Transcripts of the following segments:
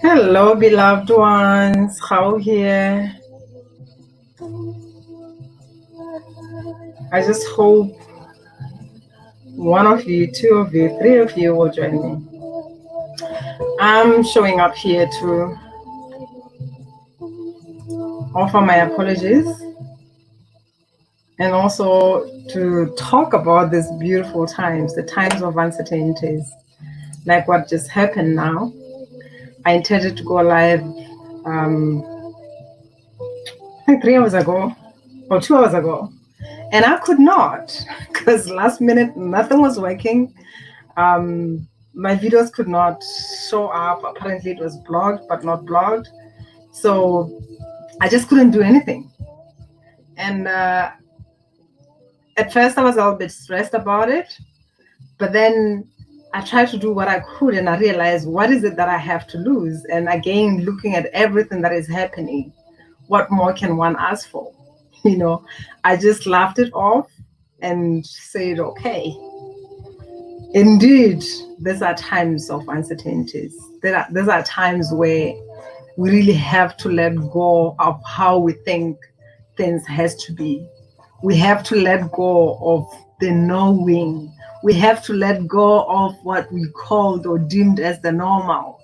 Hello, beloved ones. How here? I just hope one of you, two of you, three of you will join me. I'm showing up here to offer my apologies and also to talk about these beautiful times, the times of uncertainties, like what just happened now. I intended to go live I think 3 hours ago or 2 hours ago, and I could not because last minute nothing was working. My videos could not show up. Apparently it was blocked but not blocked, so I just couldn't do anything. And at first I was a little bit stressed about it, but then I tried to do what I could, and I realized, what is it that I have to lose? And again, looking at everything that is happening, what more can one ask for? I just laughed it off and said, okay, indeed, these are times of uncertainties. These are times where we really have to let go of how we think things has to be. We have to let go of the knowing. We have to let go of what we called or deemed as the normal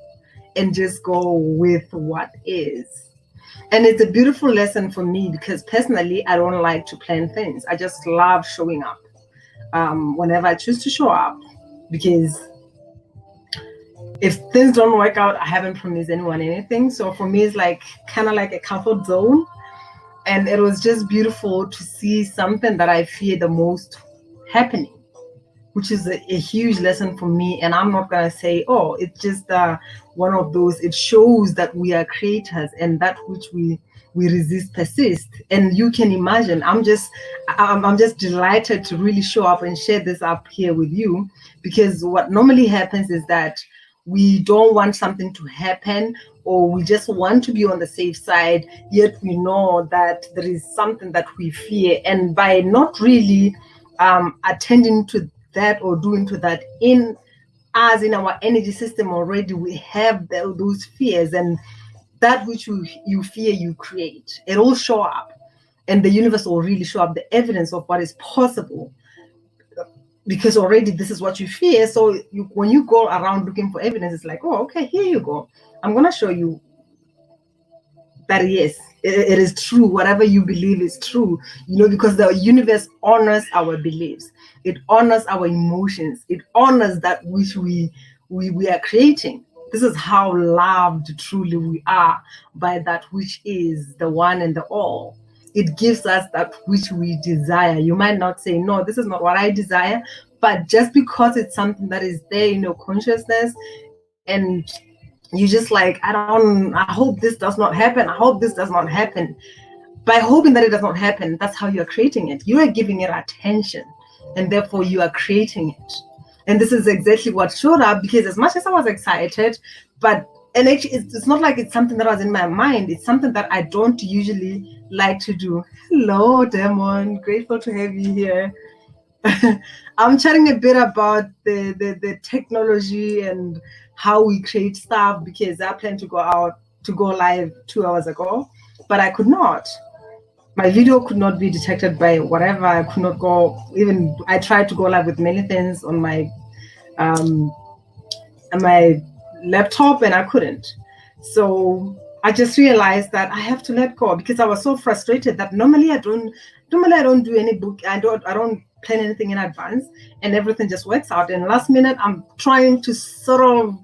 and just go with what is. And it's a beautiful lesson for me because personally, I don't like to plan things. I just love showing up whenever I choose to show up, because if things don't work out, I haven't promised anyone anything. So for me, it's like kind of like a comfort zone. And it was just beautiful to see something that I fear the most happening, which is a huge lesson for me. And I'm not going to say, oh, it's just one of those. It shows that we are creators, and that which we resist persists. And you can imagine, I'm just delighted to really show up and share this up here with you, because what normally happens is that we don't want something to happen, or we just want to be on the safe side, yet we know that there is something that we fear. And by not really attending to that or doing to that in our energy system already, we have those fears, and that which you fear, you create. It will show up, and the universe will really show up the evidence of what is possible, because already this is what you fear. So when you go around looking for evidence, it's like, oh, okay, here you go. I'm going to show you that yes, it is true. Whatever you believe is true, because the universe honors our beliefs. It honors our emotions. It honors that which we are creating. This is how loved truly we are by that which is the one and the all. It gives us that which we desire. You might not say, no, this is not what I desire, but just because it's something that is there in your consciousness, and you just like, I hope this does not happen. I hope this does not happen. By hoping that it does not happen, that's how you're creating it. You are giving it attention, and therefore you are creating it. And this is exactly what showed up, because as much as I was excited, and actually it's not like it's something that was in my mind. It's something that I don't usually like to do. Hello, Demon. Grateful to have you here. I'm chatting a bit about the technology and how we create stuff, because I planned to go live 2 hours ago, but I could not. My video could not be detected by whatever. I could not go. Even I tried to go live with many things on my laptop, and I couldn't. So I just realized that I have to let go, because I was so frustrated that normally I don't do any book. I don't plan anything in advance, and everything just works out. And last minute, I'm trying to sort of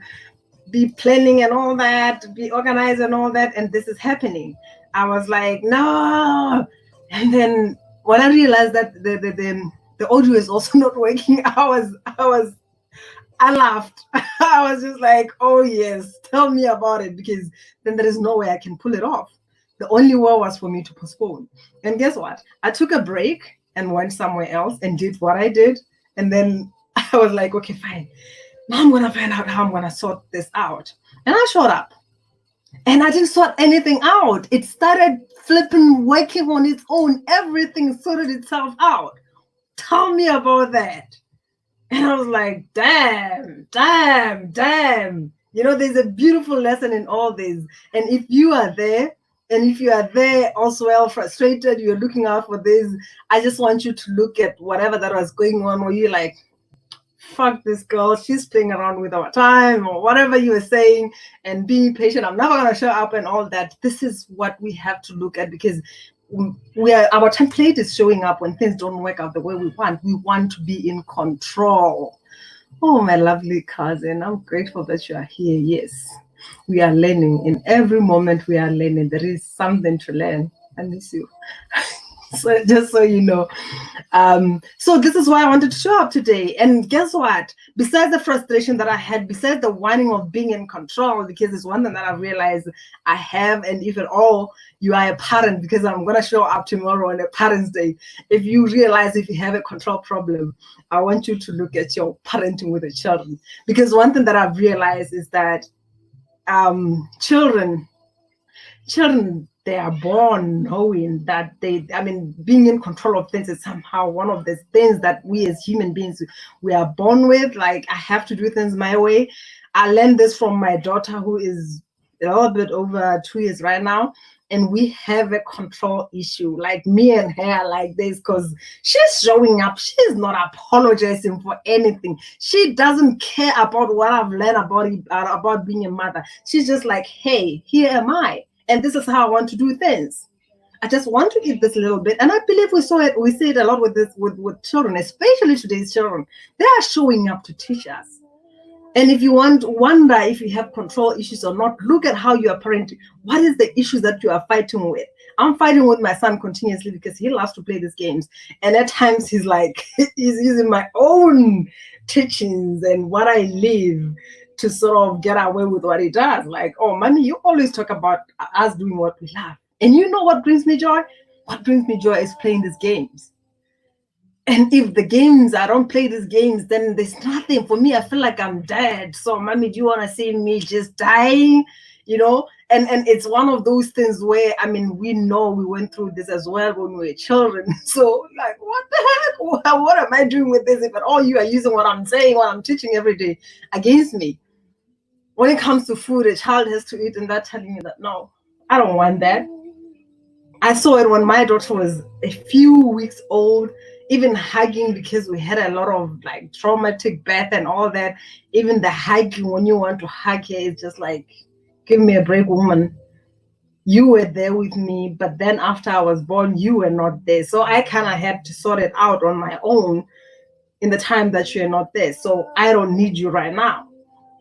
be planning and all that, be organized and all that, and this is happening. I was like, no. And then when I realized that the audio is also not working, I laughed. I was just like, oh yes, tell me about it, because then there is no way I can pull it off. The only way was for me to postpone. And guess what? I took a break and went somewhere else and did what I did. And then I was like, okay, fine. Now I'm going to find out how I'm going to sort this out. And I showed up. And I didn't sort anything out. It started flipping, working on its own. Everything sorted itself out. Tell me about that. And I was like, damn, damn, damn. You know, there's a beautiful lesson in all this. And if you are there, and if you are there also well frustrated, you're looking out for this, I just want you to look at whatever that was going on, where you're like, fuck this girl, she's playing around with our time, or whatever you were saying, and being patient, I'm never going to show up and all that. This is what we have to look at, because our template is showing up when things don't work out the way we want. We want to be in control. Oh, my lovely cousin, I'm grateful that you are here. Yes, we are learning. In every moment we are learning. There is something to learn. I miss you. So just so you know. So this is why I wanted to show up today. And guess what? Besides the frustration that I had, besides the whining of being in control, because it's one thing that I realized I have, and if at all you are a parent, because I'm going to show up tomorrow on a Parents' Day. If you realize if you have a control problem, I want you to look at your parenting with the children. Because one thing that I've realized is that children, they are born knowing that being in control of things is somehow one of the things that we as human beings, we are born with. Like, I have to do things my way. I learned this from my daughter, who is a little bit over 2 years right now. And we have a control issue, like me and her, like this, because she's showing up. She's not apologizing for anything. She doesn't care about what I've learned about being a mother. She's just like, hey, here am I. And this is how I want to do things. I just want to eat this little bit. And I believe we see it a lot with with children, especially today's children. They are showing up to teach us. And if you wonder if you have control issues or not, look at how you are parenting. What is the issues that you are fighting with? I'm fighting with my son continuously because he loves to play these games. And at times he's like, he's using my own teachings and what I live to sort of get away with what he does. Like, oh, mommy, you always talk about us doing what we love. And you know what brings me joy? What brings me joy is playing these games. And if I don't play these games, then there's nothing for me. I feel like I'm dead. So, mommy, do you want to see me just dying? You know? And it's one of those things where, we know we went through this as well when we were children. So, like, what the heck? What am I doing with this? If at all you are using what I'm saying, what I'm teaching every day against me. When it comes to food, a child has to eat, and they're telling me that, no, I don't want that. I saw it when my daughter was a few weeks old, even hugging, because we had a lot of like traumatic birth and all that. Even the hugging, when you want to hug her, it's just like, give me a break, woman. You were there with me, but then after I was born, you were not there. So I kind of had to sort it out on my own in the time that you're not there. So I don't need you right now.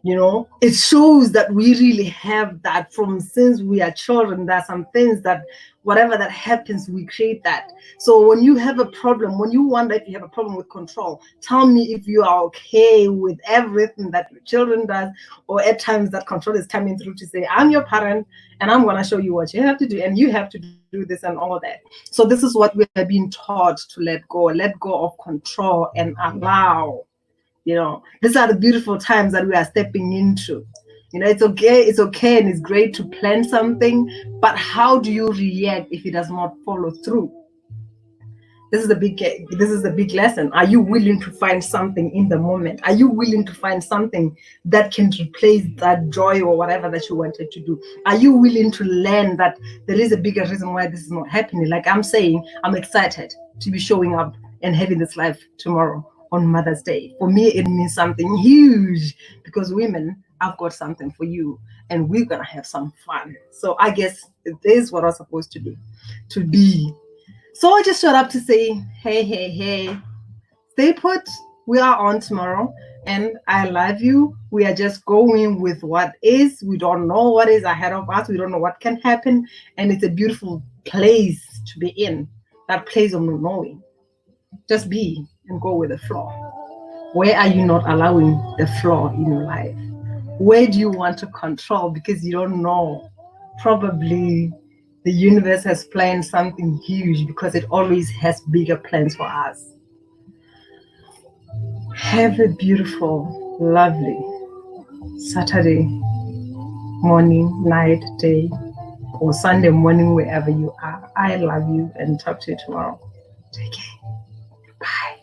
You know, it shows that we really have that from since we are children. There are some things that whatever that happens, we create that. So when you have a problem, when you wonder if you have a problem with control, tell me if you are okay with everything that your children does, or at times that control is coming through to say, I'm your parent and I'm going to show you what you have to do, and you have to do this and all that. So this is what we are being taught to let go of control and allow. You know, these are the beautiful times that we are stepping into. You know, it's okay, and it's great to plan something, but how do you react if it does not follow through? This is the big lesson. Are you willing to find something in the moment? Are you willing to find something that can replace that joy or whatever that you wanted to do? Are you willing to learn that there is a bigger reason why this is not happening? Like I'm saying, I'm excited to be showing up and having this life tomorrow on Mother's Day. For me, it means something huge, because women, I've got something for you, and we're gonna have some fun. So I guess this is what I'm supposed to do, to be. So I just showed up to say, hey, stay put. We are on tomorrow, and I love you. We are just going with what is. We don't know what is ahead of us. We don't know what can happen, and it's a beautiful place to be in. That place of not knowing. Just be and go with the flow. Where are you not allowing the flow in your life? Where do you want to control because you don't know? Probably the universe has planned something huge, because it always has bigger plans for us. Have a beautiful, lovely Saturday morning, night, day, or Sunday morning, wherever you are. I love you, and talk to you tomorrow. Take care. Bye.